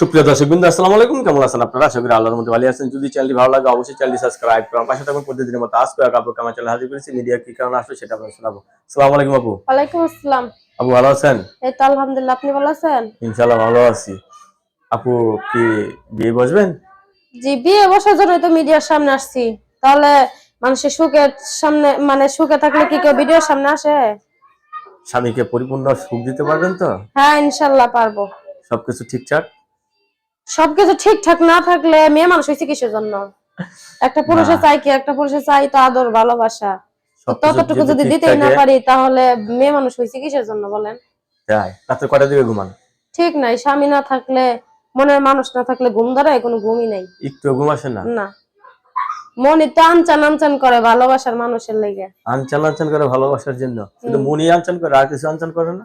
সুপ্রিয় দর্শকবৃন্দ, আসসালামু আলাইকুম। কেমন আছেন আপনারা? আশা করি আল্লাহর মধ্যে ভালো আছেন। যদি চ্যানেলটি ভালো লাগে অবশ্যই চ্যানেলটি সাবস্ক্রাইব করুন। পাশে থাকুন। প্রতিদিনের মতো আজকে আপু আমার চ্যানেলে হাজির করেছি। মিডিয়া কি কারণে আসলে সেটা আপনাদের শোনাবো। আসসালামু আলাইকুম আপু। ওয়ালাইকুম আসসালাম। আপু ভালো আছেন? এই তো আলহামদুলিল্লাহ, আপনি ভালো আছেন? ইনশাআল্লাহ ভালো আছি। আপু কি বিয়ে বসবেন? জি, বিয়ে বসার জন্য তো মিডিয়ার সামনে আসছি। তাহলে মানুষের সুখের সামনে, মানে সুখে থাকলে কি কেউ ভিডিওর সামনে আসে? স্বামীকে পরিপূর্ণ সুখ দিতে পারবেন তো? হ্যাঁ, ইনশাল্লাহ পারবো। সবকিছু ঠিকঠাক? সবকিছু ঠিকঠাক না থাকলে মেয়ে মানুষ হয়েছে কিসের জন্য? একটা না, পুরুষের চাই কি? একটা পুরুষের চাই তো আদর, ভালোবাসা। তো সবকিছু ততটুকু যদি যদি ঠিক দিতেই না থাকে পারি তাহলে মেয়ে মানুষ হয়েছে কিসের জন্য বলেন? তাই রাতে কয়টা দিকে ঘুমান? ঠিক নাই, স্বামী না থাকলে, মনের মানুষ না থাকলে ঘুম ধরে? কোনো ঘুমই নাই। একটু ঘুম আসে না? না, মনে তো আনচান আনচান করে ভালোবাসার মানুষের লেগে। আনচান আনচান করে ভালোবাসার জন্য? শুধু মনই আনচান করে, আর কিছু আনচান করে না?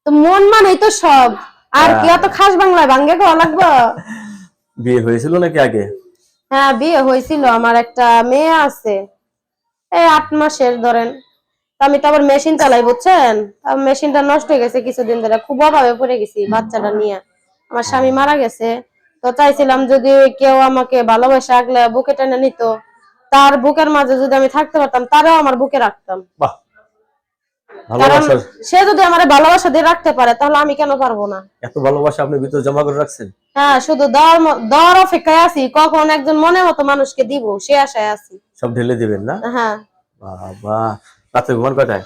তো মন মানেই তো সব। আর কি তাই এত খাস বাংলায় ভাঙ্গে খাওয়া লাগবে? বিয়ে হয়েছিল নাকি আগে? হ্যাঁ, বিয়ে হয়েছিল। আমার একটা মেয়ে আছে, এই 8 মাসের ধরেন। তো আমি তো আবার মেশিন চালাই, বুঝছেন? মেশিনটা নষ্ট হয়ে গেছে কিছুদিন ধরে, খুব অভাবে পড়ে গেছি বাচ্চাটা নিয়ে। আমার স্বামী মারা গেছে। তো চাইছিলাম যদি কেউ আমাকে ভালোবাসা আগলে বুকে টেনে নিত, তার বুকের মাঝে যদি আমি থাকতে পারতাম, তারাও আমার বুকে রাখতাম। বাহ, কারণ ভালোবাসার সে যদি আমার ভালোবাসা দিয়ে রাখতে পারে তাহলে আমি কেন পারবো না? এত ভালোবাসা আপনি ভিতরে জমা করে রাখছেন? হ্যাঁ, শুধু দেওয়ার অপেক্ষায় আছি, কখন একজন মনের মতো মানুষকে দিব সে আশায় আছি। সব ঢেলে দিবেন না? হ্যাঁ। বাবা, রাতে ঘুমান কয়টায়?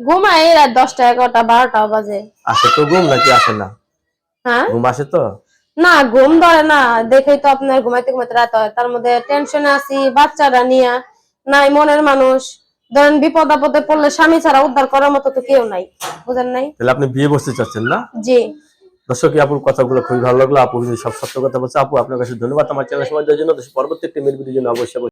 ঘুমাই রাত 10টা, 11টা, 12টাও বাজে। আসে তো ঘুম নাকি আসে না? হ্যাঁ, ঘুম আসে তো? না ঘুম ধরে না, দেখেই তো আপনার ঘুমাইতে ঘুমাইতে রাত হয়। তার মধ্যে টেনশনে আছি বাচ্চারা নিয়ে, নাই মনের মানুষ। ধরেন বিপদ আপদে পড়লে স্বামী ছাড়া উদ্ধার করার মতো তো কেউ নাই, বুঝেন নাই? তাহলে আপনি বিয়ে বসতে চাচ্ছেন না? জি। দর্শক, আপুর কথাগুলো খুবই ভালো লাগলো। আপু কিন্তু সব সত্য কথা বলছে। আপু আপনার কাছে ধন্যবাদ আমার চ্যানেল সময় দেওয়ার জন্য। পরবর্তী একটি মেয়ের ভিডিওর জন্য অবশ্যই